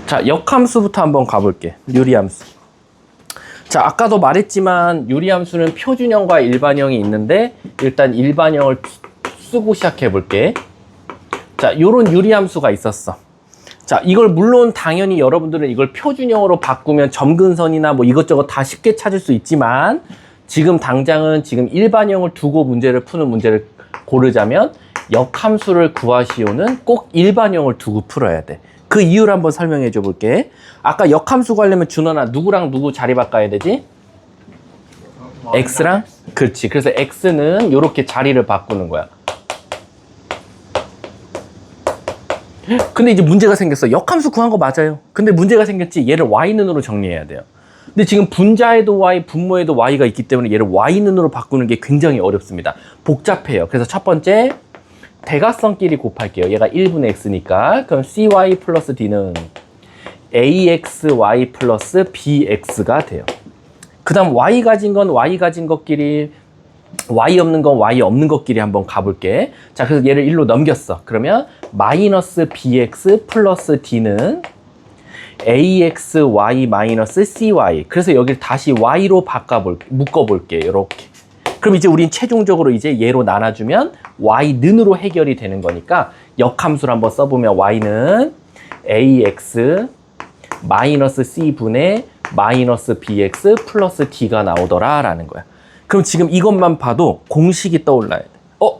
자, 역함수부터 한번 가볼게. 유리함수. 자, 아까도 말했지만 유리함수는 표준형과 일반형이 있는데 일단 일반형을 쓰고 시작해 볼게. 자, 요런 유리함수가 있었어. 자, 이걸 물론 당연히 여러분들은 이걸 표준형으로 바꾸면 점근선이나 뭐 이것저것 다 쉽게 찾을 수 있지만 지금 당장은 지금 일반형을 두고 문제를 푸는 문제를 고르자면 역함수를 구하시오는 꼭 일반형을 두고 풀어야 돼. 그 이유를 한번 설명해 줘 볼게. 아까 역함수 구하려면 준원아 누구랑 누구 자리 바꿔야 되지? x랑? 그렇지. 그래서 x는 이렇게 자리를 바꾸는 거야. 근데 이제 문제가 생겼어. 역함수 구한 거 맞아요. 근데 문제가 생겼지. 얘를 y는으로 정리해야 돼요. 근데 지금 분자에도 y, 분모에도 y가 있기 때문에 얘를 y는으로 바꾸는 게 굉장히 어렵습니다. 복잡해요. 그래서 첫 번째 대각선끼리 곱할게요. 얘가 1분의 x니까. 그럼 cy 플러스 d는 axy 플러스 bx가 돼요. 그 다음 y 가진 건 y 가진 것끼리, y 없는 건 y 없는 것끼리 한번 가볼게. 자, 그래서 얘를 1로 넘겼어. 그러면 마이너스 bx 플러스 d는 axy 마이너스 cy. 그래서 여기를 다시 y로 묶어볼게. 이렇게. 그럼 이제 우린 최종적으로 이제 얘로 나눠주면 y는으로 해결이 되는 거니까 역함수를 한번 써보면 y는 ax 마이너스 c분의 마이너스 bx 플러스 d가 나오더라 라는 거야. 그럼 지금 이것만 봐도 공식이 떠올라야 돼.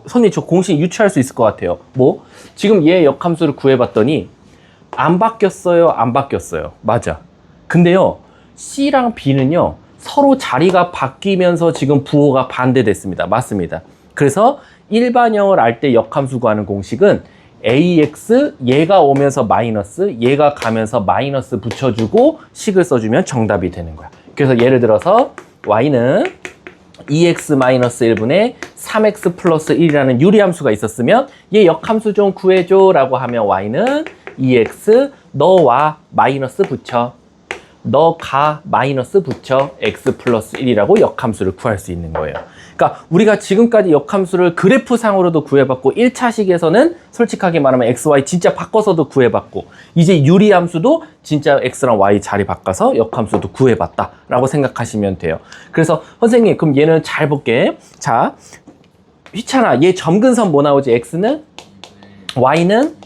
선생님 저 공식 유추할 수 있을 것 같아요. 뭐? 지금 얘 역함수를 구해봤더니 안 바뀌었어요? 안 바뀌었어요? 맞아. 근데요 c랑 b는요 서로 자리가 바뀌면서 지금 부호가 반대됐습니다. 맞습니다. 그래서 일반형을 알 때 역함수 구하는 공식은 ax 얘가 오면서 마이너스 얘가 가면서 마이너스 붙여주고 식을 써주면 정답이 되는 거야. 그래서 예를 들어서 y는 2x-1분의 3x 플러스 1이라는 유리함수가 있었으면 얘 역함수 좀 구해줘 라고 하면 y는 2x 너와 마이너스 붙여 너가 마이너스 붙여 x 플러스 1이라고 역함수를 구할 수 있는 거예요. 그러니까 우리가 지금까지 역함수를 그래프상으로도 구해봤고 1차식에서는 솔직하게 말하면 x, y 진짜 바꿔서도 구해봤고 이제 유리함수도 진짜 x랑 y 자리 바꿔서 역함수도 구해봤다 라고 생각하시면 돼요. 그래서 선생님 그럼 얘는 잘 볼게. 자, 휘찬아 얘 점근선 뭐 나오지? x는? y는?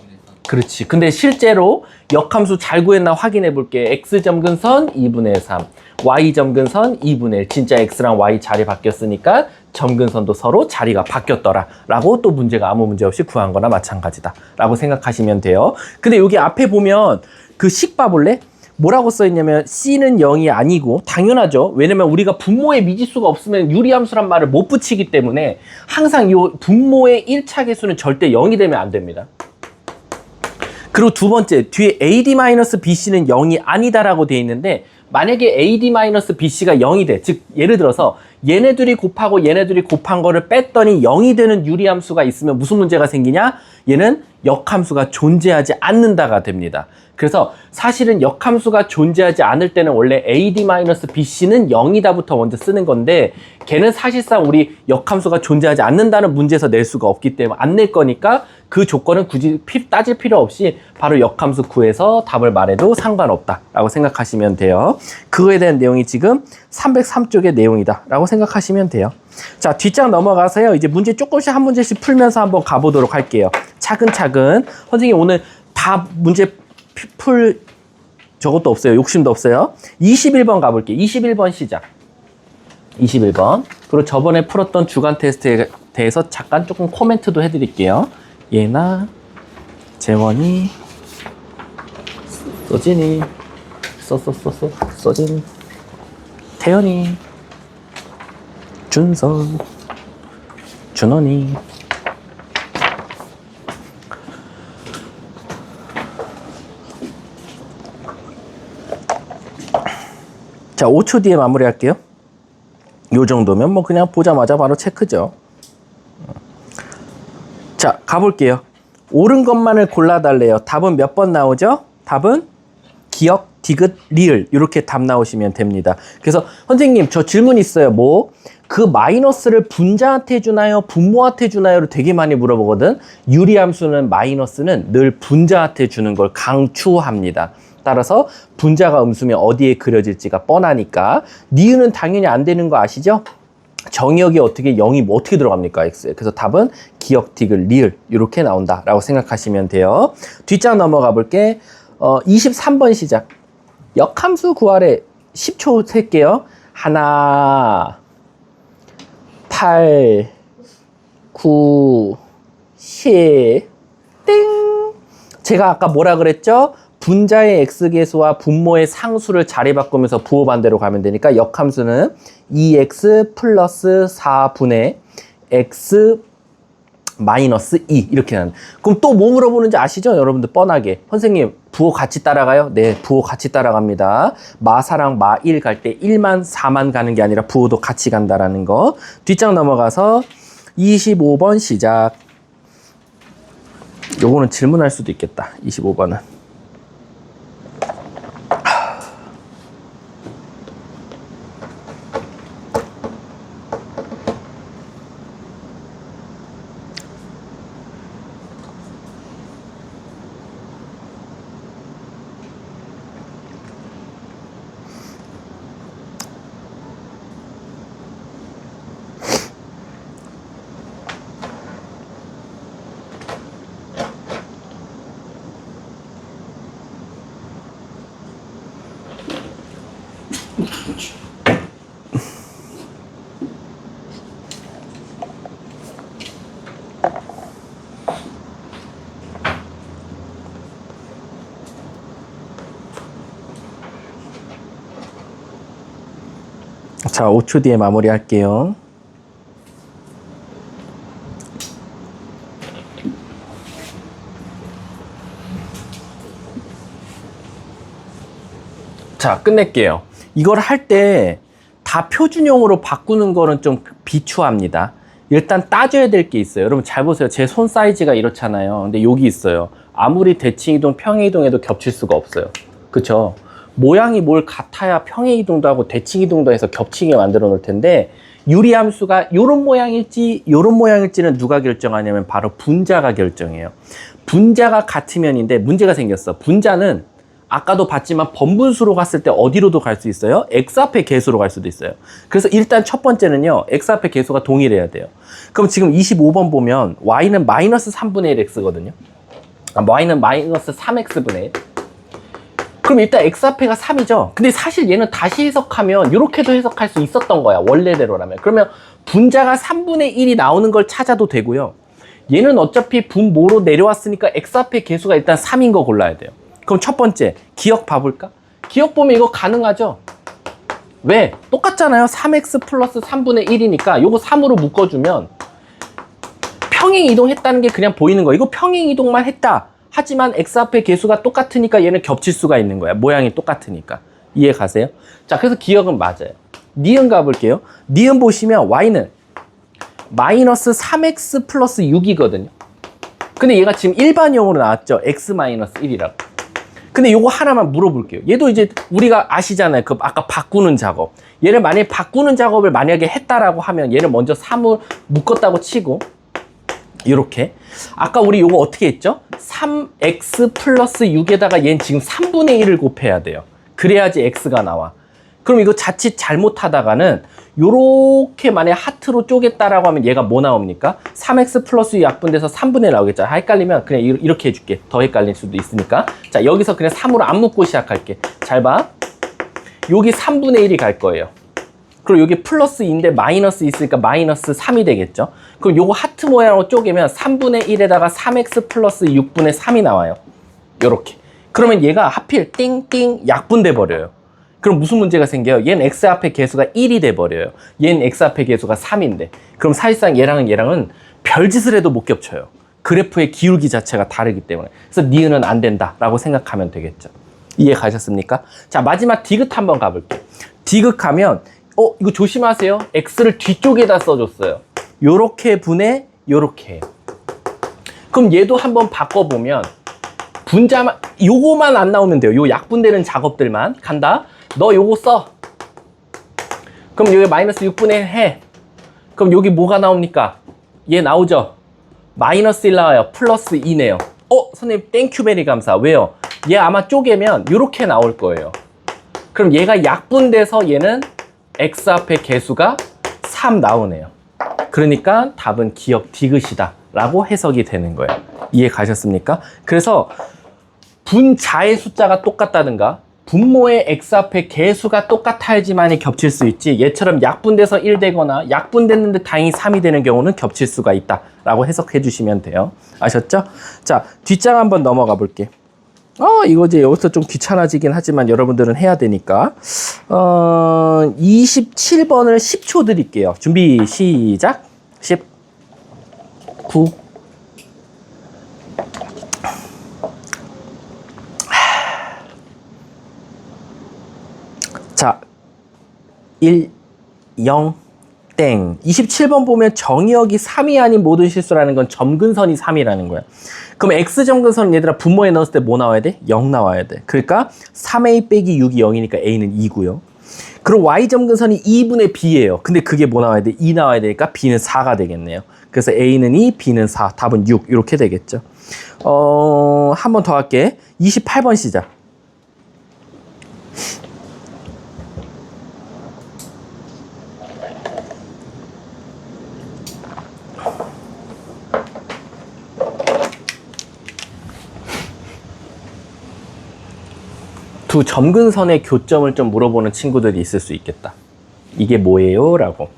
그렇지. 근데 실제로 역함수 잘 구했나 확인해 볼게. x 점근선 2분의 3 y 점근선 2분의 1 진짜 x랑 y 자리 바뀌었으니까 점근선도 서로 자리가 바뀌었더라 라고 또 문제가 아무 문제 없이 구한 거나 마찬가지다 라고 생각하시면 돼요. 근데 여기 앞에 보면 그 식 봐볼래? 뭐라고 써있냐면 c는 0이 아니고 당연하죠. 왜냐면 우리가 분모의 미지수가 없으면 유리함수란 말을 못 붙이기 때문에 항상 이 분모의 1차 계수는 절대 0이 되면 안 됩니다. 그리고 두 번째, 뒤에 AD-BC는 0이 아니다라고 돼 있는데 만약에 AD-BC가 0이 돼. 즉 예를 들어서 얘네들이 곱하고 얘네들이 곱한 거를 뺐더니 0이 되는 유리함수가 있으면 무슨 문제가 생기냐? 얘는 역함수가 존재하지 않는다가 됩니다. 그래서 사실은 역함수가 존재하지 않을 때는 원래 AD-BC는 0이다부터 먼저 쓰는 건데 걔는 사실상 우리 역함수가 존재하지 않는다는 문제에서 낼 수가 없기 때문에 안 낼 거니까 그 조건은 굳이 따질 필요 없이 바로 역함수 구해서 답을 말해도 상관없다라고 생각하시면 돼요. 그거에 대한 내용이 지금 303쪽의 내용이다 라고 생각하시면 돼요. 자, 뒷장 넘어가서요. 이제 문제 조금씩 한 문제씩 풀면서 한번 가보도록 할게요. 차근차근. 선생님 오늘 다 문제 풀 저것도 없어요. 욕심도 없어요. 21번 가볼게요. 21번 시작. 21번. 그리고 저번에 풀었던 주간 테스트에 대해서 잠깐 조금 코멘트도 해드릴게요. 예나, 재원이, 서진이, 서진, 태연이, 준선, 준원이. 자, 5초 뒤에 마무리할게요. 요 정도면 뭐 그냥 보자마자 바로 체크죠. 자, 가볼게요. 옳은 것만을 골라달래요. 답은 몇 번 나오죠? 답은 기억, 디귿, 리을 이렇게 답 나오시면 됩니다. 그래서 선생님 저 질문 있어요. 뭐? 그 마이너스를 분자한테 주나요? 분모한테 주나요?를 되게 많이 물어보거든. 유리함수는 마이너스는 늘 분자한테 주는 걸 강추합니다. 따라서 분자가 음수면 어디에 그려질지가 뻔하니까 니은은 당연히 안 되는 거 아시죠? 정의역이 어떻게 0이 뭐 어떻게 들어갑니까? X에. 그래서 답은 기역, 디귿, 리을 이렇게 나온다라고 생각하시면 돼요. 뒷장 넘어가 볼게. 23번 시작. 역함수 구하래. 10초 셀게요. 하나, 8, 9, 10, 띵. 제가 아까 뭐라 그랬죠? 분자의 x계수와 분모의 상수를 자리 바꾸면서 부호 반대로 가면 되니까 역함수는 2x 플러스 4분의 x 마이너스 2 이렇게 나는. 그럼 또 뭐 물어보는지 아시죠? 여러분들 뻔하게. 선생님 부호 같이 따라가요? 네, 부호 같이 따라갑니다. 마사랑 마1 갈 때 1만 4만 가는 게 아니라 부호도 같이 간다라는 거. 뒷장 넘어가서 25번 시작. 요거는 질문할 수도 있겠다. 25번은. 자, 5초 뒤에 마무리할게요. 자, 끝낼게요. 이걸 할 때 다 표준형으로 바꾸는 거는 좀 비추합니다. 일단 따져야 될 게 있어요. 여러분 잘 보세요. 제 손 사이즈가 이렇잖아요. 근데 여기 있어요. 아무리 대칭이동, 평행이동해도 겹칠 수가 없어요. 그쵸? 모양이 뭘 같아야 평행이동도 하고 대칭이동도 해서 겹치게 만들어 놓을 텐데 유리함수가 요런 모양일지 요런 모양일지는 누가 결정하냐면 바로 분자가 결정해요. 분자가 같으면인데 문제가 생겼어. 분자는 아까도 봤지만 번분수로 갔을 때 어디로도 갈 수 있어요? x 앞에 개수로 갈 수도 있어요. 그래서 일단 첫 번째는요, x 앞에 개수가 동일해야 돼요. 그럼 지금 25번 보면 y는 마이너스 3분의 1 x거든요. y는 마이너스 3x분의 1. 그럼 일단 x 앞에가 3이죠. 근데 사실 얘는 다시 해석하면 이렇게도 해석할 수 있었던 거야. 원래대로라면. 그러면 분자가 3분의 1이 나오는 걸 찾아도 되고요. 얘는 어차피 분모로 내려왔으니까 x 앞에 개수가 일단 3인 거 골라야 돼요. 그럼 첫 번째, 기억 봐볼까? 기억 보면 이거 가능하죠? 왜? 똑같잖아요. 3x 플러스 3분의 1이니까 요거 3으로 묶어주면 평행 이동했다는 게 그냥 보이는 거야. 이거 평행 이동만 했다. 하지만 x 앞에 개수가 똑같으니까 얘는 겹칠 수가 있는 거야. 모양이 똑같으니까. 이해 가세요? 자, 그래서 기억은 맞아요. 니은 가볼게요. 니은 보시면 y는 마이너스 3x 플러스 6이거든요. 근데 얘가 지금 일반형으로 나왔죠. x 마이너스 1이라고. 근데 요거 하나만 물어볼게요. 얘도 이제 우리가 아시잖아요. 그 아까 바꾸는 작업. 얘를 만약에 바꾸는 작업을 만약에 했다라고 하면 얘를 먼저 3을 묶었다고 치고 이렇게. 아까 우리 요거 어떻게 했죠? 3x 플러스 6에다가 얘는 지금 3분의 1을 곱해야 돼요. 그래야지 x가 나와. 그럼 이거 자칫 잘못하다가는 요렇게 만약에 하트로 쪼갰다라고 하면 얘가 뭐 나옵니까? 3x 플러스 약분돼서 3분의 1 나오겠죠. 헷갈리면 그냥 이렇게 해줄게. 더 헷갈릴 수도 있으니까. 자, 여기서 그냥 3으로 안 묶고 시작할게. 잘 봐. 여기 3분의 1이 갈 거예요. 그리고 여기 플러스 2인데 마이너스 있으니까 마이너스 3이 되겠죠. 그럼 요거 하트 모양으로 쪼개면 3분의 1에다가 3x 플러스 6분의 3이 나와요. 요렇게. 그러면 얘가 하필 띵띵 약분돼 버려요. 그럼 무슨 문제가 생겨요? 얘는 x 앞에 개수가 1이 돼버려요. 얘는 x 앞에 개수가 3인데. 그럼 사실상 얘랑은 별짓을 해도 못 겹쳐요. 그래프의 기울기 자체가 다르기 때문에. 그래서 니은은 안 된다라고 생각하면 되겠죠. 이해 가셨습니까? 자, 마지막 디귿 한번 가볼게요. 디귿하면 이거 조심하세요. x를 뒤쪽에다 써줬어요. 요렇게 분해 요렇게 해요. 그럼 얘도 한번 바꿔보면 분자만 요거만 안 나오면 돼요. 요 약분되는 작업들만 간다. 너 요거 써. 그럼 여기 마이너스 6분의 1 해. 그럼 여기 뭐가 나옵니까? 얘 나오죠? 마이너스 1 나와요. 플러스 2네요. 선생님 땡큐 베리 감사. 왜요? 얘 아마 쪼개면 이렇게 나올 거예요. 그럼 얘가 약분돼서 얘는 x 앞에 개수가 3 나오네요. 그러니까 답은 기억 디귿이다 라고 해석이 되는 거예요. 이해 가셨습니까? 그래서 분자의 숫자가 똑같다든가 분모의 x 앞에 개수가 똑같아야지만이 겹칠 수 있지, 얘처럼 약분돼서 1 되거나 약분됐는데 다행히 3이 되는 경우는 겹칠 수가 있다 라고 해석해 주시면 돼요. 아셨죠? 자, 뒷장 한번 넘어가 볼게. 이거 이제 여기서 좀 귀찮아지긴 하지만 여러분들은 해야 되니까 27번을 10초 드릴게요. 준비 시작. 10 9 자, 1 0 땡. 27번 보면 정의역이 3이 아닌 모든 실수라는 건 점근선이 3이라는 거야. 그럼 X점근선은 얘들아 분모에 넣었을 때 뭐 나와야 돼? 0 나와야 돼. 그러니까 3A 빼기 6이 0이니까 A는 2고요. 그리고 Y점근선이 2분의 B예요. 근데 그게 뭐 나와야 돼? 2 나와야 되니까 B는 4가 되겠네요. 그래서 A는 2, B는 4, 답은 6 이렇게 되겠죠. 한 번 더 할게. 28번 시작. 두 점근선의 교점을 좀 물어보는 친구들이 있을 수 있겠다. 이게 뭐예요? 라고.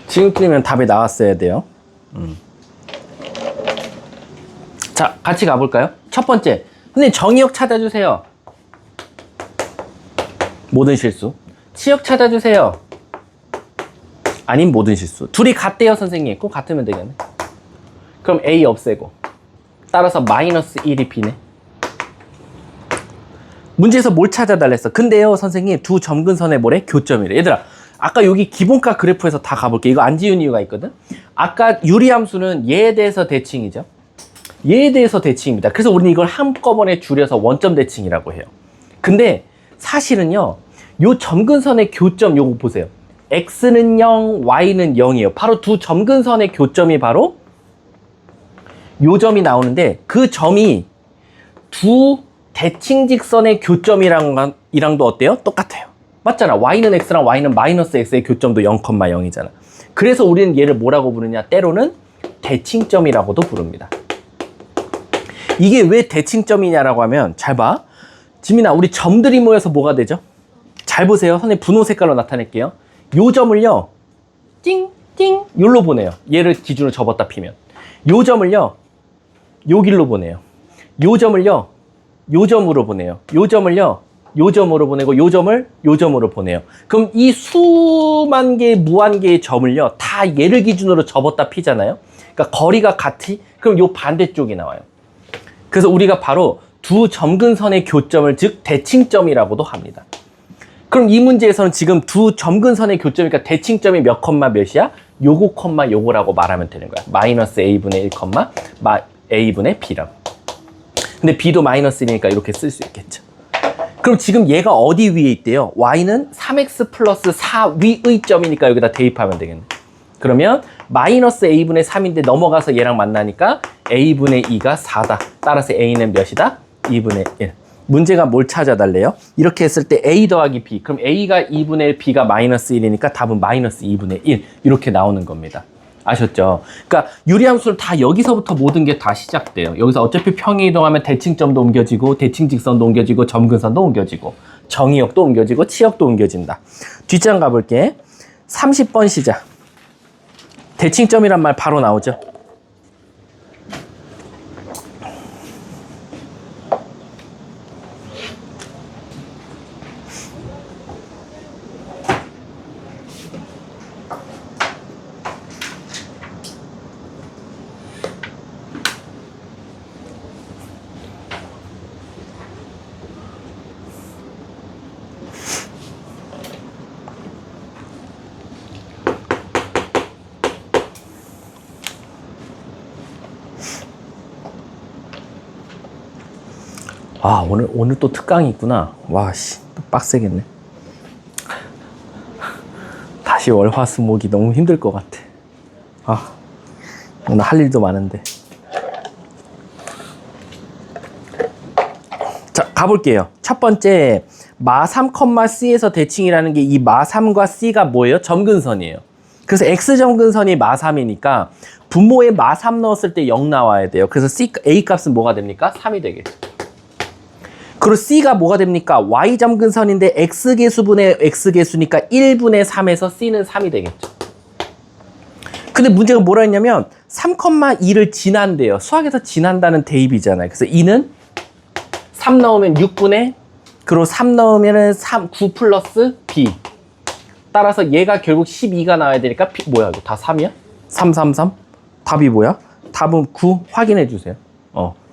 지금쯤이면 답이 나왔어야 돼요. 자, 같이 가볼까요? 첫 번째, 선생님 정의역 찾아주세요. 모든 실수. 치역 찾아주세요. 아닌 모든 실수. 둘이 같대요, 선생님. 꼭 같으면 되겠네. 그럼 A 없애고 따라서 마이너스 1이 B네. 문제에서 뭘 찾아달랬어? 근데요, 선생님, 두 점근선의 뭐래? 교점이래. 얘들아, 아까 여기 기본가 그래프에서 다 가볼게. 이거 안 지운 이유가 있거든. 아까 유리함수는 얘에 대해서 대칭이죠. 얘에 대해서 대칭입니다. 그래서 우리는 이걸 한꺼번에 줄여서 원점 대칭이라고 해요. 근데 사실은요, 요 점근선의 교점 요거 보세요. x는 0, y는 0이에요. 바로 두 점근선의 교점이 바로 요 점이 나오는데, 그 점이 두 대칭직선의 교점이랑도 어때요? 똑같아요. 맞잖아. y는 x랑 y는 마이너스 x의 교점도 0,0이잖아. 그래서 우리는 얘를 뭐라고 부르냐? 때로는 대칭점이라고도 부릅니다. 이게 왜 대칭점이냐라고 하면, 잘 봐. 지민아, 우리 점들이 모여서 뭐가 되죠? 잘 보세요. 선생님 분홍 색깔로 나타낼게요. 요 점을요, 띵띵 요로 보내요. 얘를 기준으로 접었다 피면. 요 점을요, 요 길로 보내요. 요 점을요, 요 점으로 보내요. 요 점을요, 요 점으로 보내고, 요 점을 요 점으로 보내요. 그럼 이 수만 개의 무한 개의 점을요, 다 얘를 기준으로 접었다 피잖아요. 그러니까 거리가 같이, 그럼 요 반대쪽이 나와요. 그래서 우리가 바로 두 점근선의 교점을, 즉 대칭점이라고도 합니다. 그럼 이 문제에서는 지금 두 점근선의 교점이니까 대칭점이 몇 콤마 몇이야? 요거 콤마 요거라고 말하면 되는 거야. 마이너스 a분의 1 콤마 a분의 b라고. 근데 b도 마이너스 1이니까 이렇게 쓸 수 있겠죠. 그럼 지금 얘가 어디 위에 있대요? y는 3x 플러스 4 위의 점이니까 여기다 대입하면 되겠네. 그러면 마이너스 a분의 3인데 넘어가서 얘랑 만나니까 a분의 2가 4다. 따라서 a는 몇이다? 2분의 1. 문제가 뭘 찾아달래요? 이렇게 했을 때 a 더하기 b. 그럼 a가 2분의 1, b가 마이너스 1이니까 답은 마이너스 2분의 1. 이렇게 나오는 겁니다. 아셨죠? 그러니까 유리함수를 다 여기서부터 모든 게 다 시작돼요. 여기서 어차피 평행 이동하면 대칭점도 옮겨지고, 대칭직선도 옮겨지고, 점근선도 옮겨지고, 정의역도 옮겨지고, 치역도 옮겨진다. 뒷장 가볼게. 30번 시작. 대칭점이란 말 바로 나오죠? 아, 오늘 또 특강이 있구나. 와, 씨, 또 빡세겠네. 다시 월화수목이 너무 힘들 것 같아. 아, 오늘 할 일도 많은데. 자, 가볼게요. 첫 번째, 마3, C에서 대칭이라는 게 이 마3과 C가 뭐예요? 점근선이에요. 그래서 X점근선이 마3이니까 분모에 마3 넣었을 때 0 나와야 돼요. 그래서 A 값은 뭐가 됩니까? 3이 되겠죠. 그리고 C가 뭐가 됩니까? Y점근선인데 X개수분의 X개수니까 1분의 3에서 C는 3이 되겠죠. 근데 문제가 뭐라 했냐면 3,2를 지난대요. 수학에서 지난다는 대입이잖아요. 그래서 2는 3 넣으면 6분의 그리고 3 넣으면 9 플러스 B. 따라서 얘가 결국 12가 나와야 되니까 뭐야 이거 다 3이야? 3, 3, 3? 답이 뭐야? 답은 9 확인해 주세요.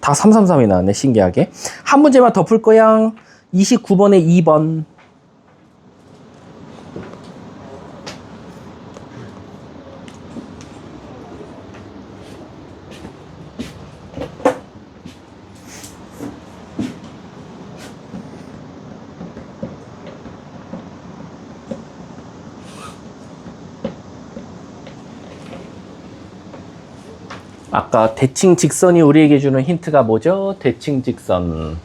다 333이 나왔네. 신기하게. 한 문제만 더 풀 거야. 29번에 2번. 아까 대칭 직선이 우리에게 주는 힌트가 뭐죠? 대칭 직선.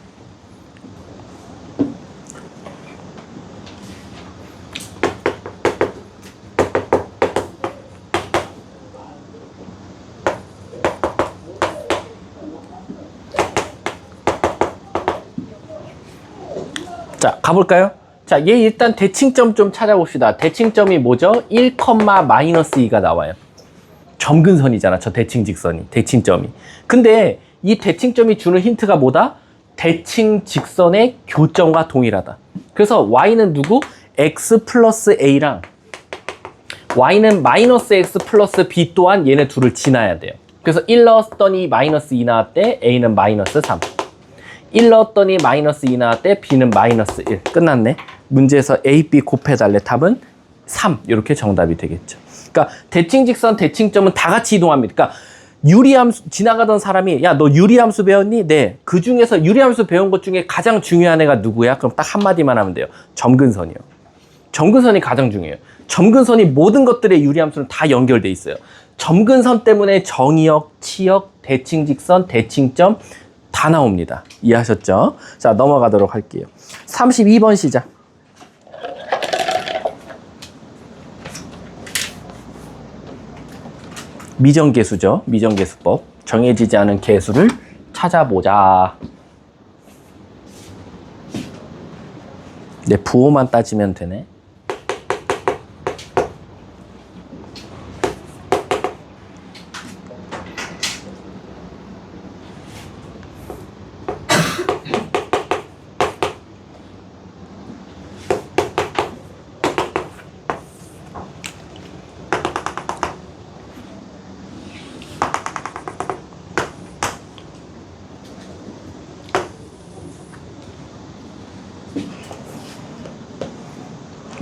자, 가볼까요? 자, 얘 일단 대칭점 좀 찾아봅시다. 대칭점이 뭐죠? 1, 마이너스 2가 나와요. 점근선이잖아, 저 대칭 직선이, 대칭점이. 근데 이 대칭점이 주는 힌트가 뭐다? 대칭 직선의 교점과 동일하다. 그래서 y는 누구? x 플러스 a랑 y는 마이너스 x 플러스 b 또한 얘네 둘을 지나야 돼요. 그래서 1 넣었더니 마이너스 2 나왔대, a는 마이너스 3. 1 넣었더니 마이너스 2 나왔대, b는 마이너스 1. 끝났네. 문제에서 a, b 곱해달래. 답은 3. 이렇게 정답이 되겠죠. 그러니까 대칭 직선, 대칭점은 다 같이 이동합니다. 그러니까 유리함수 지나가던 사람이 야, 너 유리함수 배웠니? 네. 그 중에서 유리함수 배운 것 중에 가장 중요한 애가 누구야? 그럼 딱 한마디만 하면 돼요. 점근선이요. 점근선이 가장 중요해요. 점근선이 모든 것들의 유리함수는 다 연결돼 있어요. 점근선 때문에 정의역, 치역, 대칭 직선, 대칭점 다 나옵니다. 이해하셨죠? 자, 넘어가도록 할게요. 32번 시작. 미정계수죠. 미정계수법. 정해지지 않은 계수를 찾아보자. 네, 부호만 따지면 되네.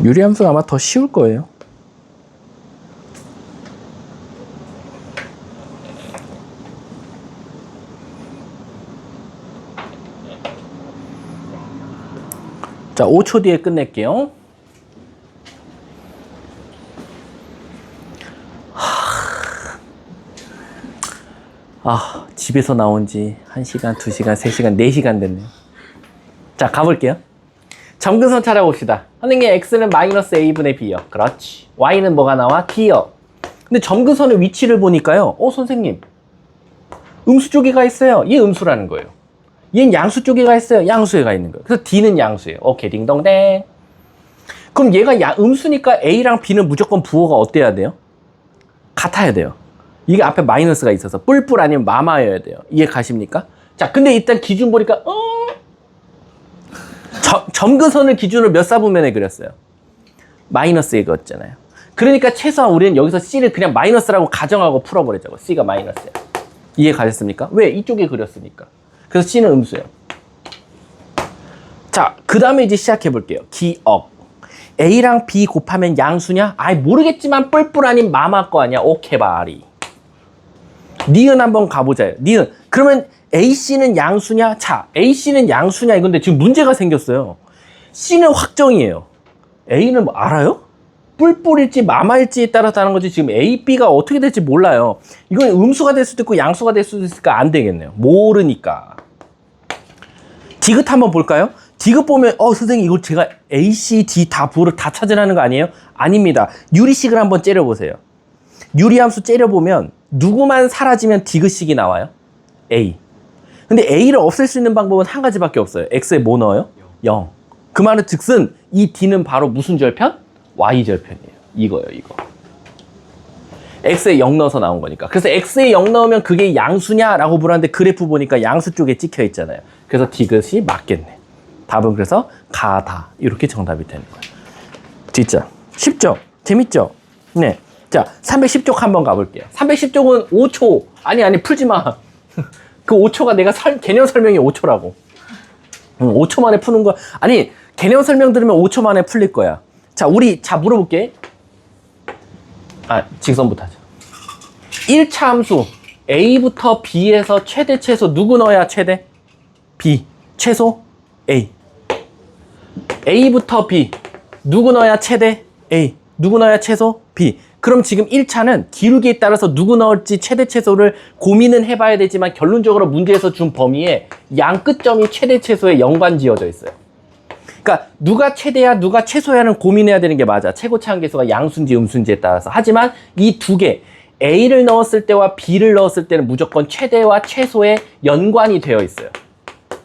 유리함수가 아마 더 쉬울 거예요. 자, 5초 뒤에 끝낼게요. 집에서 나온 지 1시간, 2시간, 3시간, 4시간 됐네요. 자, 가볼게요. 점근선 찾아봅시다. 선생님, x는 마이너스 a분의 b요. 그렇지. y는 뭐가 나와? d요. 근데 점근선의 위치를 보니까요. 선생님, 음수 쪽에 가 있어요. 얘 음수라는 거예요. 얘는 양수 쪽에 가 있어요. 양수에 가 있는 거예요. 그래서 d는 양수예요. 오케이, 딩동댕. 그럼 얘가 음수니까 a랑 b는 무조건 부호가 어때야 돼요? 같아야 돼요. 이게 앞에 마이너스가 있어서 뿔뿔 아니면 마마여야 돼요. 이해 가십니까? 자, 근데 일단 기준 보니까 점근선을 기준으로 몇 사분면에 그렸어요? 마이너스에 그었잖아요. 그러니까 최소한 우리는 여기서 C를 그냥 마이너스라고 가정하고 풀어버리자고. C가 마이너스야. 이해 가셨습니까? 왜? 이쪽에 그렸으니까. 그래서 C는 음수예요. 자, 그 다음에 이제 시작해 볼게요. 기억. A랑 B 곱하면 양수냐? 모르겠지만 뿔뿔 아닌 마마 거 아니야? 오케이 바리. 니은 한번 가보자요. 니은. 그러면 AC는 양수냐? 자, AC는 양수냐 이건데 지금 문제가 생겼어요. C는 확정이에요. A는 뭐 알아요? 뿔뿔일지 마마일지에 따라서 다른 거지 지금 A, B가 어떻게 될지 몰라요. 이건 음수가 될 수도 있고 양수가 될 수도 있으니까 안 되겠네요. 모르니까. 디귿 한번 볼까요? 디귿 보면 선생님 이거 제가 A, C, D 다 부를 다 찾으라는 거 아니에요? 아닙니다. 유리식을 한번 째려보세요. 유리함수 째려보면 누구만 사라지면 디귿식이 나와요? A. 근데 A를 없앨 수 있는 방법은 한 가지밖에 없어요. X에 뭐 넣어요? 0. 그 말은 즉슨 이 D는 바로 무슨 절편? Y절편이에요. 이거요, 이거. X에 0 넣어서 나온 거니까. 그래서 X에 0 넣으면 그게 양수냐라고 물었는데 그래프 보니까 양수 쪽에 찍혀 있잖아요. 그래서 디귿이 맞겠네. 답은 그래서 가다. 이렇게 정답이 되는 거예요. 진짜 쉽죠? 재밌죠? 네. 자, 310쪽 한번 가볼게요. 310쪽은 5초. 아니, 풀지 마. 그 5초가 내가 개념 설명이 5초라고. 5초 만에 푸는 거. 아니, 개념 설명 들으면 5초 만에 풀릴 거야. 자, 물어볼게. 직선부터 하자. 1차 함수. A부터 B에서 최대 최소 누구 넣어야 최대? B. 최소? A. A부터 B. 누구 넣어야 최대? A. 누구 넣어야 최소? B. 그럼 지금 1차는 기울기에 따라서 누구 넣을지 최대 최소를 고민은 해봐야 되지만 결론적으로 문제에서 준 범위에 양 끝점이 최대 최소에 연관지어져 있어요. 그러니까 누가 최대야 누가 최소야는 고민해야 되는 게 맞아. 최고차 한계수가 양수인지 음수인지에 따라서. 하지만 이 두 개 A를 넣었을 때와 B를 넣었을 때는 무조건 최대와 최소에 연관이 되어 있어요.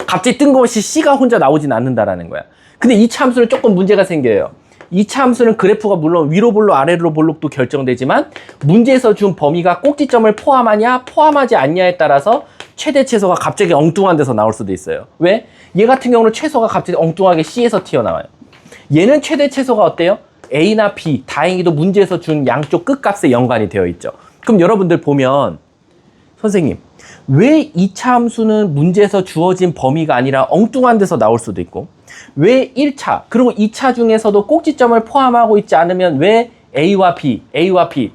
갑자기 뜬금없이 C가 혼자 나오진 않는다라는 거야. 근데 2차 함수는 조금 문제가 생겨요. 2차 함수는 그래프가 물론 위로 볼록 아래로 볼록도 결정되지만 문제에서 준 범위가 꼭지점을 포함하냐 포함하지 않냐에 따라서 최대 최소가 갑자기 엉뚱한 데서 나올 수도 있어요. 왜? 얘 같은 경우는 최소가 갑자기 엉뚱하게 C에서 튀어나와요. 얘는 최대 최소가 어때요? A나 B, 다행히도 문제에서 준 양쪽 끝값에 연관이 되어 있죠. 그럼 여러분들 보면 선생님 왜 2차 함수는 문제에서 주어진 범위가 아니라 엉뚱한 데서 나올 수도 있고 왜 1차 그리고 2차 중에서도 꼭지점을 포함하고 있지 않으면 왜 A와 B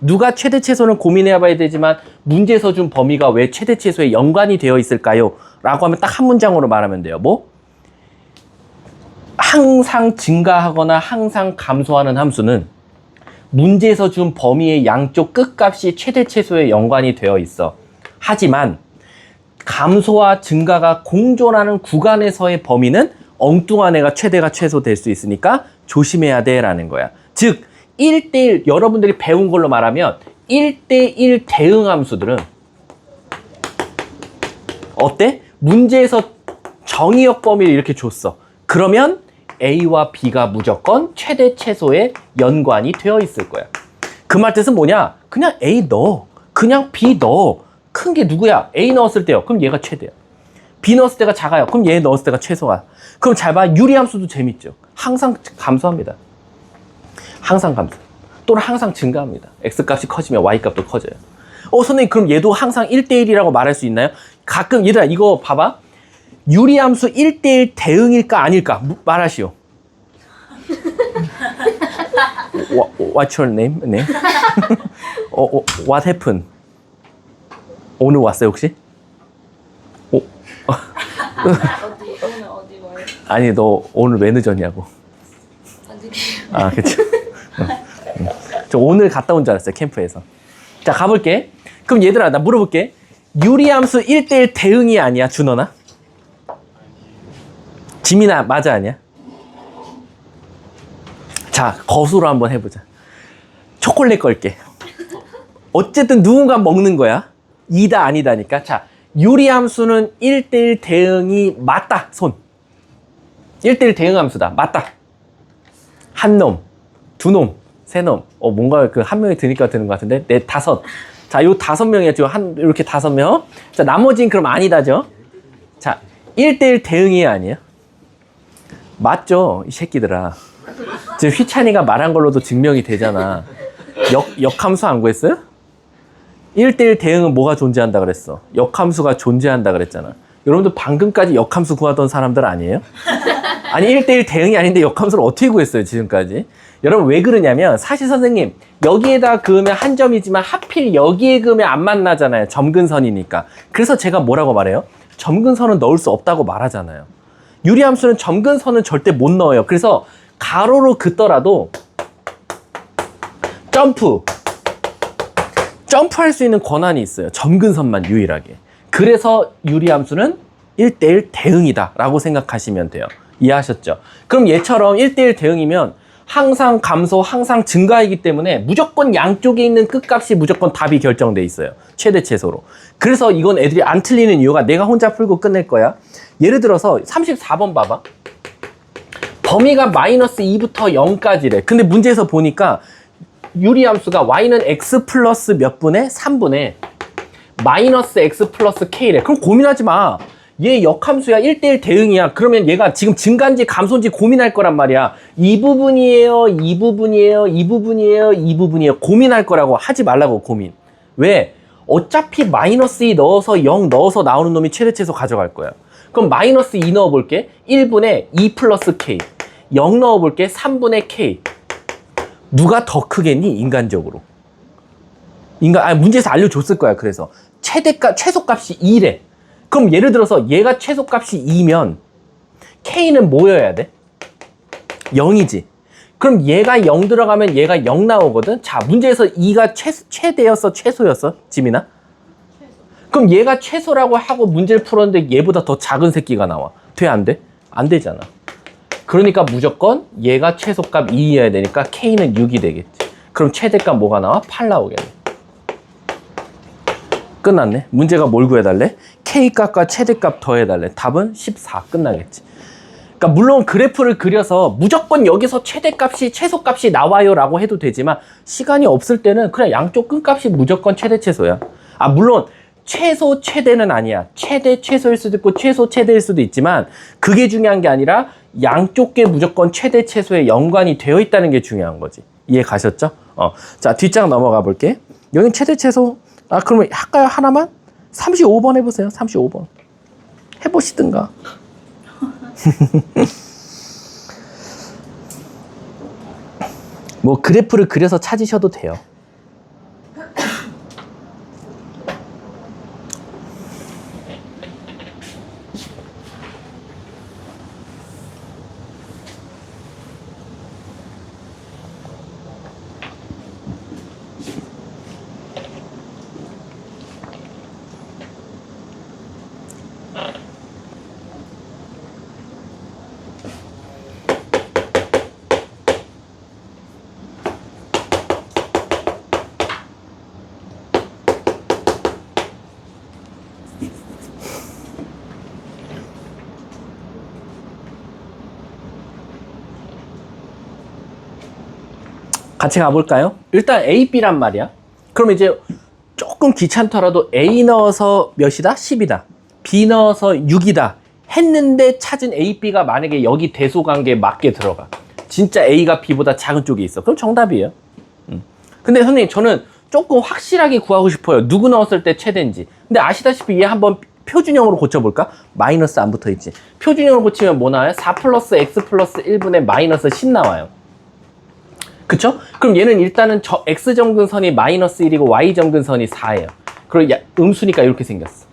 누가 최대 최소는 고민해 봐야 되지만 문제에서 준 범위가 왜 최대 최소에 연관이 되어 있을까요? 라고 하면 딱 한 문장으로 말하면 돼요. 뭐? 항상 증가하거나 항상 감소하는 함수는 문제에서 준 범위의 양쪽 끝값이 최대 최소에 연관이 되어 있어. 하지만 감소와 증가가 공존하는 구간에서의 범위는 엉뚱한 애가 최대가 최소 될 수 있으니까 조심해야 돼 라는 거야. 즉 1대1 여러분들이 배운 걸로 말하면 1대1 대응 함수들은 어때? 문제에서 정의역 범위를 이렇게 줬어. 그러면 A와 B가 무조건 최대 최소에 연관이 되어 있을 거야. 그 말 뜻은 뭐냐? 그냥 A 넣어. 그냥 B 넣어. 큰 게 누구야? A 넣었을 때요. 그럼 얘가 최대야. B 넣었을 때가 작아요. 그럼 얘 넣었을 때가 최소야. 그럼 잘 봐. 유리함수도 재밌죠. 항상 감소합니다. 항상 감소. 또는 항상 증가합니다. X값이 커지면 Y값도 커져요. 선생님 그럼 얘도 항상 1대1이라고 말할 수 있나요? 가끔 얘들아 이거 봐봐. 유리함수 1대1 대응일까 아닐까 말하시오. What's your name? 네. What happened? 오늘 왔어요 혹시? 오늘 어디 와요? 아니 너 오늘 왜 늦었냐고. 아직 그쵸. 저 오늘 갔다 온 줄 알았어요 캠프에서. 자 가볼게. 그럼 얘들아 나 물어볼게. 유리함수 1대1 대응이 아니야 준원아? 지민아 맞아 아니야? 자 거수로 한번 해보자. 초콜릿 걸게. 어쨌든 누군가 먹는 거야. 이다 아니다니까. 자 유리함수는 1대1 대응이 맞다. 손. 1대1 대응함수다. 맞다. 한 놈, 두 놈, 세 놈. 뭔가 그 한 명이 드니까 드는 것 같은데. 네, 다섯. 자, 요 5명이었죠. 이렇게 5명. 자, 나머지는 그럼 아니다죠. 자, 1대1 대응이 아니에요? 맞죠, 이 새끼들아. 지금 휘찬이가 말한 걸로도 증명이 되잖아. 역함수 안 구했어요? 1대1 대응은 뭐가 존재한다 그랬어? 역함수가 존재한다 그랬잖아. 여러분들 방금까지 역함수 구하던 사람들 아니에요? 아니 1대1 대응이 아닌데 역함수를 어떻게 구했어요 지금까지? 여러분 왜 그러냐면 사실 선생님 여기에다 그으면 한 점이지만 하필 여기에 그으면 안 만나잖아요. 점근선이니까. 그래서 제가 뭐라고 말해요? 점근선은 넣을 수 없다고 말하잖아요. 유리함수는 점근선은 절대 못 넣어요. 그래서 가로로 긋더라도 점프할 수 있는 권한이 있어요. 점근선만 유일하게. 그래서 유리함수는 1대1 대응이다 라고 생각하시면 돼요. 이해하셨죠? 그럼 얘처럼 1대1 대응이면 항상 감소, 항상 증가이기 때문에 무조건 양쪽에 있는 끝값이 무조건 답이 결정돼 있어요. 최대 최소로. 그래서 이건 애들이 안 틀리는 이유가 내가 혼자 풀고 끝낼 거야. 예를 들어서 34번 봐봐. 범위가 마이너스 2부터 0까지래. 근데 문제에서 보니까 유리함수가 y는 x 플러스 몇 분의 3분의 마이너스 x 플러스 k래. 그럼 고민하지 마. 얘 역함수야. 1대1 대응이야. 그러면 얘가 지금 증가인지 감소인지 고민할 거란 말이야. 이 부분이에요. 이 부분이에요. 이 부분이에요. 이 부분이에요. 고민할 거라고. 하지 말라고 고민. 왜? 어차피 마이너스 2 넣어서 0 넣어서 나오는 놈이 최대 최소 가져갈 거야. 그럼 마이너스 2 넣어볼게. 1분의 2 플러스 k. 0 넣어볼게. 3분의 k. 누가 더 크겠니? 인간적으로. 문제에서 알려줬을 거야. 그래서 최소값이 2래. 그럼 예를 들어서 얘가 최소값이 2면 k는 뭐여야 돼? 0이지. 그럼 얘가 0 들어가면 얘가 0 나오거든. 자, 문제에서 2가 최대였어, 최소였어? 지민아? 최소. 그럼 얘가 최소라고 하고 문제를 풀었는데 얘보다 더 작은 새끼가 나와. 돼, 안 돼? 안 되잖아. 그러니까 무조건 얘가 최소값 2여야 되니까 k는 6이 되겠지. 그럼 최대값 뭐가 나와? 8 나오겠네. 끝났네. 문제가 뭘 구해달래? k값과 최대값 더해달래. 답은 14. 끝나겠지. 그러니까 물론 그래프를 그려서 무조건 여기서 최대값이 최소값이 나와요 라고 해도 되지만 시간이 없을 때는 그냥 양쪽 끝값이 무조건 최대 최소야. 물론 최소 최대는 아니야. 최대 최소일 수도 있고 최소 최대일 수도 있지만 그게 중요한 게 아니라 양쪽 게 무조건 최대 최소에 연관이 되어 있다는 게 중요한 거지. 이해 가셨죠? 자, 뒷장 넘어가 볼게. 여긴 최대 최소. 그러면 할까요? 하나만? 35번 해보세요. 35번. 해보시든가. 뭐 그래프를 그려서 찾으셔도 돼요. 같이 가볼까요? 일단 A, B란 말이야. 그럼 이제 조금 귀찮더라도 A 넣어서 몇이다? 10이다. B 넣어서 6이다. 했는데 찾은 A, B가 만약에 여기 대소관계에 맞게 들어가. 진짜 A가 B보다 작은 쪽에 있어. 그럼 정답이에요. 근데 선생님 저는 조금 확실하게 구하고 싶어요. 누구 넣었을 때 최대인지. 근데 아시다시피 얘 한번 표준형으로 고쳐볼까? 마이너스 안 붙어있지. 표준형으로 고치면 뭐 나와요? 4 플러스 x 플러스 1분의 마이너스 10 나와요. 그쵸? 그럼 얘는 일단은 x점근선이 마이너스 1이고 y점근선이 4예요. 그리고 음수니까 이렇게 생겼어.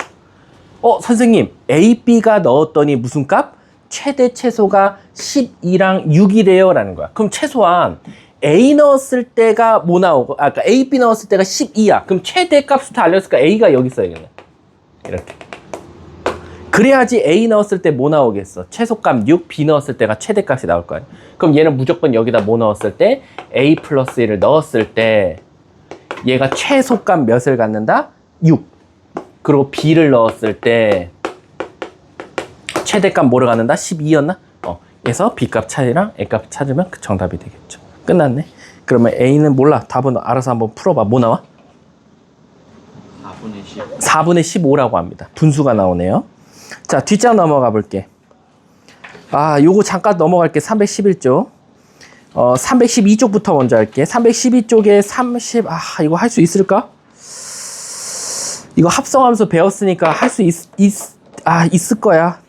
선생님 A, B가 넣었더니 무슨 값? 최대 최소가 12랑 6이래요 라는 거야. 그럼 최소한 A 넣었을 때가 뭐 나오고 그러니까 A, B 넣었을 때가 12야. 그럼 최대 값부터 알렸으니까 A가 여기 있어야겠네. 이렇게. 그래야지 A 넣었을 때 뭐 나오겠어? 최소값 6, B 넣었을 때가 최대값이 나올 거 아니야. 그럼 얘는 무조건 여기다 뭐 넣었을 때? A 플러스 1을 넣었을 때 얘가 최소값 몇을 갖는다? 6. 그리고 B를 넣었을 때 최대값 뭐를 갖는다? 12였나? 그래서 B값 찾으랑 A값 찾으면 그 정답이 되겠죠. 끝났네. 그러면 A는 몰라. 답은 알아서 한번 풀어봐. 뭐 나와? 4분의 10. 4분의 15라고 합니다. 분수가 나오네요. 자, 뒷장 넘어가 볼게. 요거 잠깐 넘어갈게. 311쪽. 312쪽부터 먼저 할게. 312쪽에 30, 이거 할 수 있을까? 이거 합성함수 배웠으니까 할 수 있을 거야.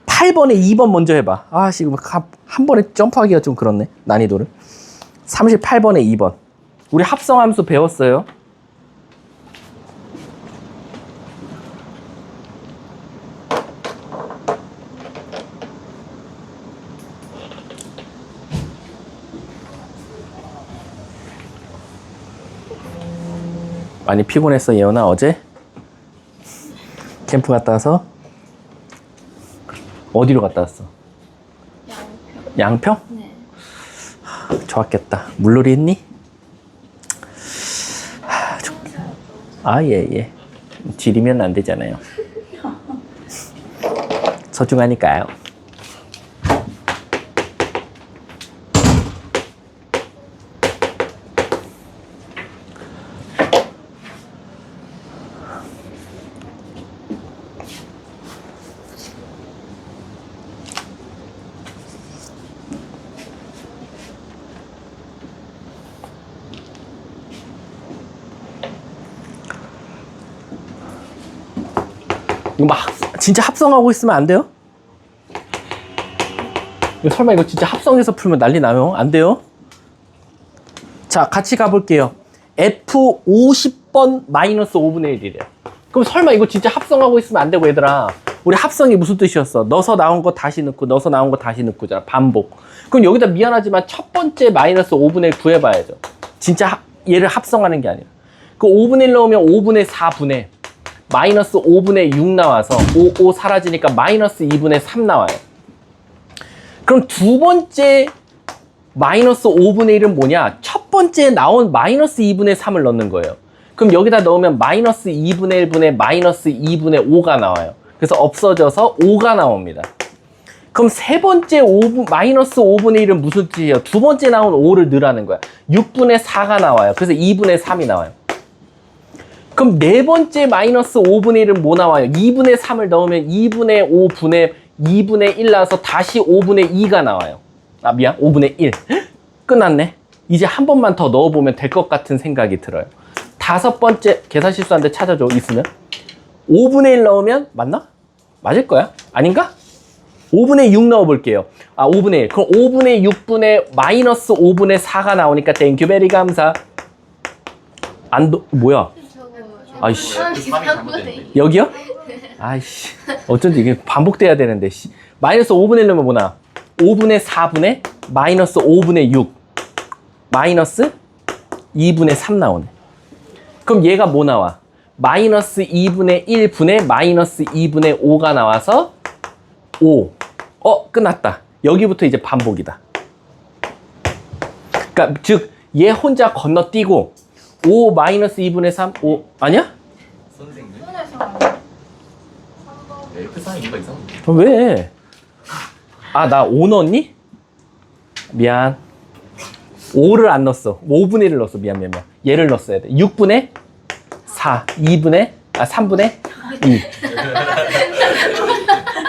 8번에 2번 먼저 해봐. 지금 한 번에 점프하기가 좀 그렇네. 난이도를. 38번에 2번. 우리 합성함수 배웠어요. 많이 피곤했어, 예원아, 어제? 캠프 갔다 와서? 어디로 갔다 왔어? 양평. 양평? 네. 좋았겠다. 물놀이 했니? 예, 예. 지리면 안 되잖아요. 소중하니까요. 이거 막 진짜 합성하고 있으면 안 돼요? 이거 설마 이거 진짜 합성해서 풀면 난리 나요? 안 돼요? 자, 같이 가볼게요. F 50번 마이너스 5분의 1이래요. 그럼 설마 이거 진짜 합성하고 있으면 안 되고, 얘들아. 우리 합성이 무슨 뜻이었어? 넣어서 나온 거 다시 넣고, 넣어서 나온 거 다시 넣고잖아. 반복. 그럼 여기다 미안하지만 첫 번째 마이너스 5분의 1 구해봐야죠. 진짜 얘를 합성하는 게 아니라. 그 5분의 1 넣으면 5분의 4분의 마이너스 5분의 6 나와서 5 사라지니까 마이너스 2분의 3 나와요. 그럼 두 번째 마이너스 5분의 1은 뭐냐? 첫 번째 나온 마이너스 2분의 3을 넣는 거예요. 그럼 여기다 넣으면 마이너스 2분의 1분의 마이너스 2분의 5가 나와요. 그래서 없어져서 5가 나옵니다. 그럼 세 번째 마이너스 5분의 1은 무슨 뜻이에요? 두 번째 나온 5를 넣으라는 거야. 6분의 4가 나와요. 그래서 2분의 3이 나와요. 그럼 네 번째 마이너스 5분의 1은 뭐 나와요? 2분의 3을 넣으면 2분의 5분의 2분의 1 나와서 다시 5분의 2가 나와요. 아, 미안. 5분의 1. 끝났네. 이제 한 번만 더 넣어보면 될 것 같은 생각이 들어요. 다섯 번째, 계산 실수한데 찾아줘, 있으면. 5분의 1 넣으면, 맞나? 맞을 거야? 아닌가? 5분의 6 넣어볼게요. 아, 5분의 1. 그럼 5분의 6분의 마이너스 5분의 4가 나오니까 땡큐 베리 감사. 뭐야? 아이씨. 여기요? 아이씨. 어쩐지 이게 반복돼야 되는데. 마이너스 5분의 1 넣으면 뭐나? 5분의 4분의 마이너스 5분의 6 마이너스 2분의 3 나오네. 그럼 얘가 뭐 나와? 마이너스 2분의 1분의 마이너스 2분의 5가 나와서 5. 끝났다. 여기부터 이제 반복이다. 그러니까 즉 얘 혼자 건너뛰고 5 마이너스 2분의 3 5 아니야? 선생님? F상에 이유가 이상한데. 왜? 아, 나 5 넣었니? 미안. 5를 안 넣었어. 5분의 1을 넣었어. 미안. 얘를 넣었어야 돼. 6분의 4, 3분의 2.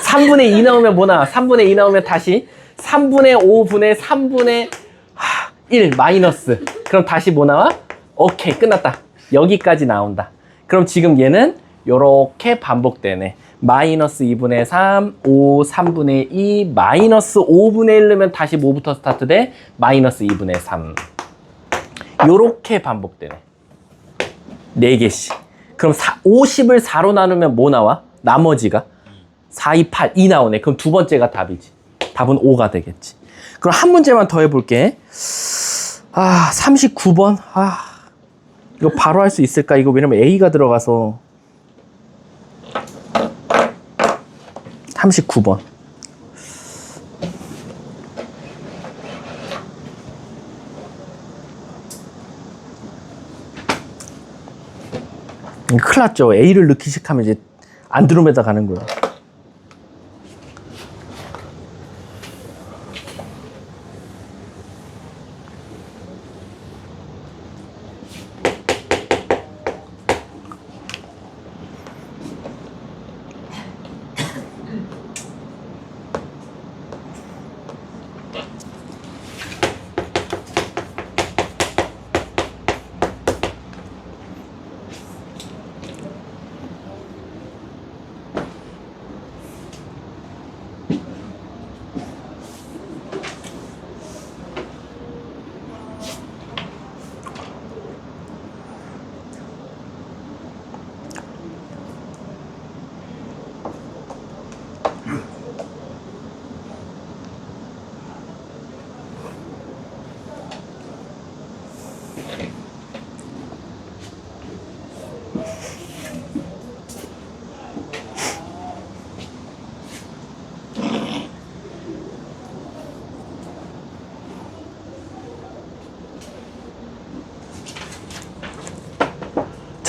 3분의 2 나오면 뭐 나와? 3분의 2 나오면 다시 3분의 5분의 3분의 1 마이너스. 그럼 다시 뭐 나와? 오케이, 끝났다. 여기까지 나온다. 그럼 지금 얘는 요렇게 반복되네. 마이너스 2분의 3, 5, 3분의 2, 마이너스 5분의 1 넣으면 다시 뭐부터 스타트 돼? 마이너스 2분의 3. 요렇게 반복되네. 4개씩. 그럼 50을 4로 나누면 뭐 나와? 나머지가? 4, 2, 8, 2 나오네. 그럼 두 번째가 답이지. 답은 5가 되겠지. 그럼 한 문제만 더 해볼게. 39번. 이거 바로 할 수 있을까? 이거 왜냐면 A가 들어가서. 39번. 큰일 났죠. A를 넣기 시작하면 이제 안드로메다 가는 거예요.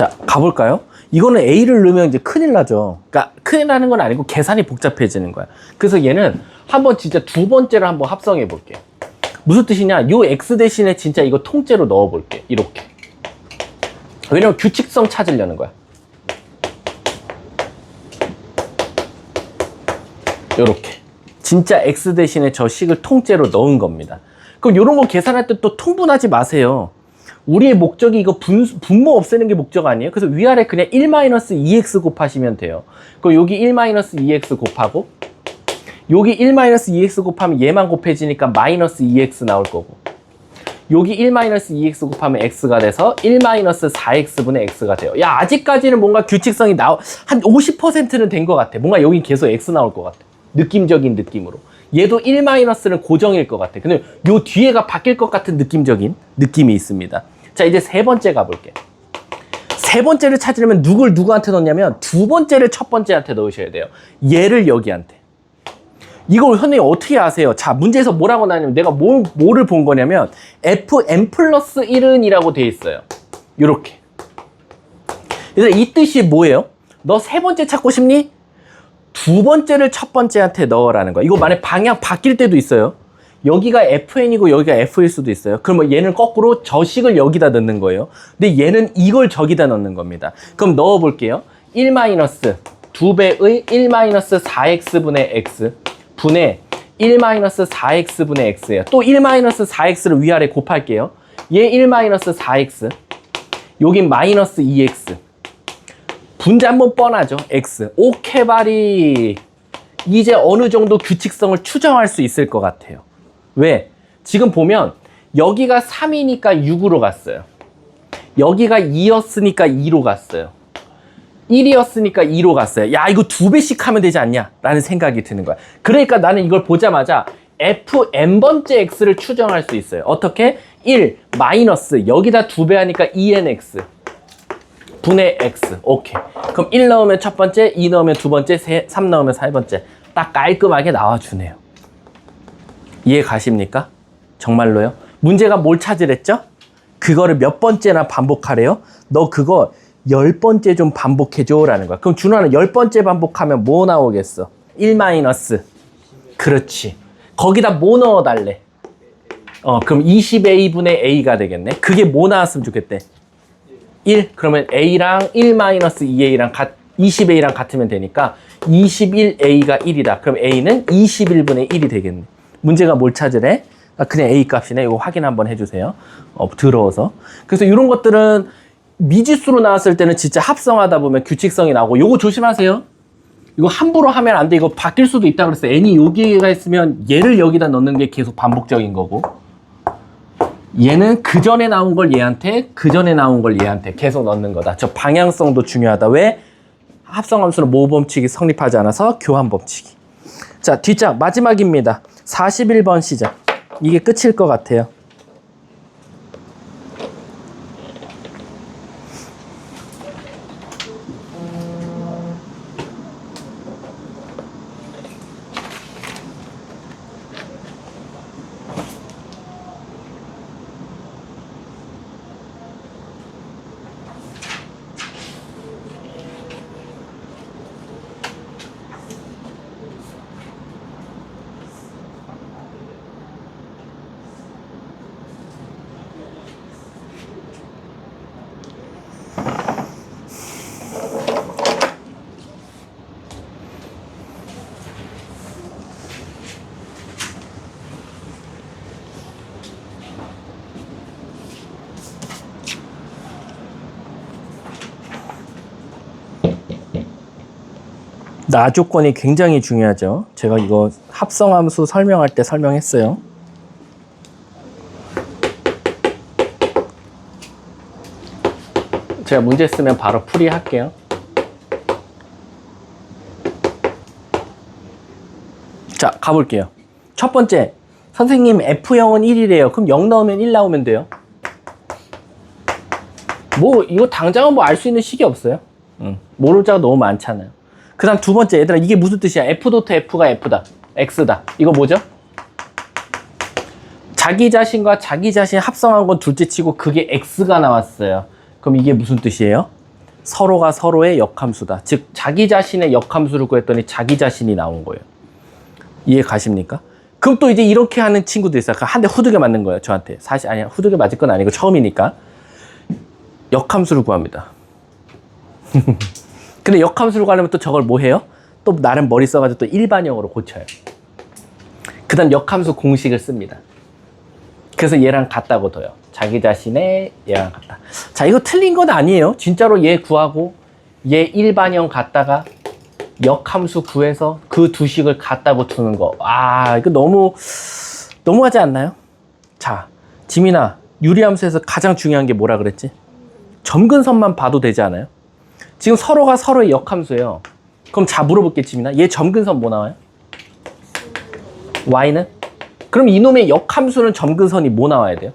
자, 가볼까요? 이거는 A를 넣으면 이제 큰일 나죠. 그러니까 큰일 나는 건 아니고 계산이 복잡해지는 거야. 그래서 얘는 한번 진짜 두 번째로 한번 합성해 볼게. 무슨 뜻이냐? 요 X 대신에 진짜 이거 통째로 넣어 볼게. 이렇게. 왜냐면 규칙성 찾으려는 거야. 요렇게. 진짜 X 대신에 저 식을 통째로 넣은 겁니다. 그럼 요런 거 계산할 때 또 통분하지 마세요. 우리의 목적이 이거 분모 없애는 게 목적 아니에요? 그래서 위아래 그냥 1-2x 곱하시면 돼요. 그럼 여기 1-2x 곱하고 여기 1-2x 곱하면 얘만 곱해지니까 -2x 나올 거고 여기 1-2x 곱하면 x가 돼서 1-4x분의 x가 돼요. 야, 아직까지는 뭔가 규칙성이 한 50%는 된 것 같아. 뭔가 여기 계속 x 나올 것 같아. 느낌적인 느낌으로. 얘도 1-는 고정일 것 같아. 근데 요 뒤에가 바뀔 것 같은 느낌적인 느낌이 있습니다. 자, 이제 세 번째 가볼게. 세 번째를 찾으려면 누굴 누구한테 넣냐면 두 번째를 첫 번째한테 넣으셔야 돼요. 얘를 여기한테. 이걸 선생님 어떻게 아세요? 자, 문제에서 뭐라고 나냐면 내가 뭐를 본 거냐면 fn+1은 이라고 돼 있어요. 요렇게. 그래서 이 뜻이 뭐예요? 너 세 번째 찾고 싶니? 두 번째를 첫 번째한테 넣으라는 거야. 이거 만약 방향 바뀔 때도 있어요. 여기가 fn이고 여기가 f일 수도 있어요. 그러면 얘는 거꾸로 저 식을 여기다 넣는 거예요. 근데 얘는 이걸 저기다 넣는 겁니다. 그럼 넣어볼게요. 2배의 1-4x분의 x 분의 1-4x분의 x예요. 또 1-4x를 위아래 곱할게요. 얘 1-4x, 여긴 -2x. 분자 한번 뻔하죠. x. 오케바리. 이제 어느 정도 규칙성을 추정할 수 있을 것 같아요. 왜? 지금 보면 여기가 3이니까 6으로 갔어요. 여기가 2였으니까 2로 갔어요. 1이었으니까 2로 갔어요. 야, 이거 2배씩 하면 되지 않냐? 라는 생각이 드는 거야. 그러니까 나는 이걸 보자마자 fn번째 x를 추정할 수 있어요. 어떻게? 1 마이너스 여기다 2배 하니까 2nx 분의 x. 오케이. 그럼 1 넣으면 첫 번째, 2 넣으면 두 번째, 3 넣으면 세 번째. 딱 깔끔하게 나와주네요. 이해 가십니까? 정말로요? 문제가 뭘 찾으랬죠? 그거를 몇 번째나 반복하래요? 너 그거 10번째 좀 반복해줘 라는 거야. 그럼 준호는 10번째 반복하면 뭐 나오겠어? 1 마이너스. 그렇지. 거기다 뭐 넣어달래? 그럼 20a분의 a가 되겠네. 그게 뭐 나왔으면 좋겠대? 1. 그러면 a랑 1-2a랑 20a랑 같으면 되니까 21a가 1이다. 그럼 a는 21분의 1이 되겠네. 문제가 뭘 찾으래? 그냥 a 값이네. 이거 확인 한번 해주세요. 더러워서. 그래서 이런 것들은 미지수로 나왔을 때는 진짜 합성하다 보면 규칙성이 나오고, 요거 조심하세요. 이거 함부로 하면 안 돼. 이거 바뀔 수도 있다 그랬어요. n이 여기가 있으면 얘를 여기다 넣는 게 계속 반복적인 거고, 얘는 그 전에 나온 걸 얘한테, 그 전에 나온 걸 얘한테 계속 넣는 거다. 저 방향성도 중요하다. 왜? 합성함수는 모범칙이 성립하지 않아서 교환법칙이. 자, 뒷장 마지막입니다. 41번 시작. 이게 끝일 것 같아요. 나 조건이 굉장히 중요하죠. 제가 이거 합성함수 설명할 때 설명했어요. 제가 문제 쓰면 바로 풀이할게요. 자, 가볼게요. 첫 번째, 선생님 F0은 1이래요. 그럼 0 넣으면 1 나오면 돼요. 뭐 이거 당장은 뭐 알 수 있는 식이 없어요. 모를 자가 너무 많잖아요. 그 다음 두 번째, 얘들아 이게 무슨 뜻이야? F.F가 F다. X다. 이거 뭐죠? 자기 자신과 자기 자신 합성한 건 둘째 치고 그게 X가 나왔어요. 그럼 이게 무슨 뜻이에요? 서로가 서로의 역함수다. 즉 자기 자신의 역함수를 구했더니 자기 자신이 나온 거예요. 이해 가십니까? 그럼 또 이제 이렇게 하는 친구도 있어요. 한 대 후두개 맞는 거예요. 저한테. 사실 아니야. 후두개 맞을 건 아니고 처음이니까. 역함수를 구합니다. 근데 역함수를 구하려면 또 저걸 뭐 해요? 또 나름 머리 써가지고 또 일반형으로 고쳐요. 그 다음 역함수 공식을 씁니다. 그래서 얘랑 같다고 둬요. 자기 자신의 얘랑 같다. 자, 이거 틀린 건 아니에요. 진짜로 얘 구하고 얘 일반형 갖다가 역함수 구해서 그 두 식을 같다고 두는 거. 아, 이거 너무하지 않나요? 자, 지민아, 유리함수에서 가장 중요한 게 뭐라 그랬지? 점근선만 봐도 되지 않아요? 지금 서로가 서로의 역함수예요. 그럼 자, 물어볼게, 지민아. 얘 점근선 뭐 나와요? y는? 그럼 이놈의 역함수는 점근선이 뭐 나와야 돼요?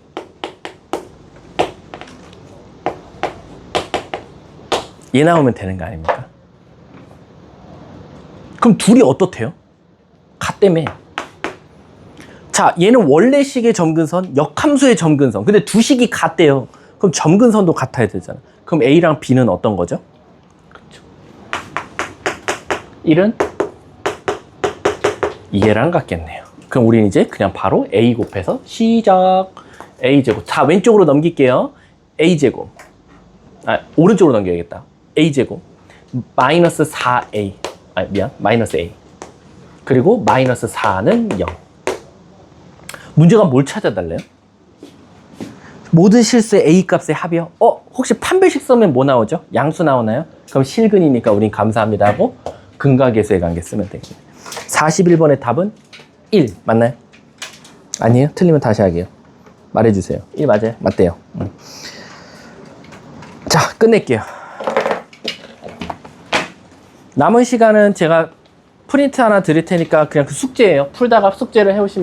얘 나오면 되는 거 아닙니까? 그럼 둘이 어떻대요? 같다며. 자, 얘는 원래 식의 점근선, 역함수의 점근선. 근데 두 식이 같대요. 그럼 점근선도 같아야 되잖아. 그럼 A랑 B는 어떤 거죠? 그렇죠. 1은 얘랑 같겠네요. 그럼 우리는 이제 그냥 바로 A 곱해서 시작. A제곱. 자, 왼쪽으로 넘길게요. A제곱. 아, 오른쪽으로 넘겨야겠다. A제곱. 마이너스 4A. 아, 미안. 마이너스 A. 그리고 마이너스 4는 0. 문제가 뭘 찾아달래요? 모든 실수의 A 값의 합이요? 혹시 판별식 쓰면 뭐 나오죠? 양수 나오나요? 그럼 실근이니까 우린 감사합니다 하고 근각계수의 관계 쓰면 되겠네요. 41번의 답은 1 맞나요? 아니에요? 틀리면 다시 하게요. 말해주세요. 1 맞아요? 맞대요. 자, 끝낼게요. 남은 시간은 제가 프린트 하나 드릴 테니까 그냥 그 숙제예요. 풀다가 숙제를 해오시면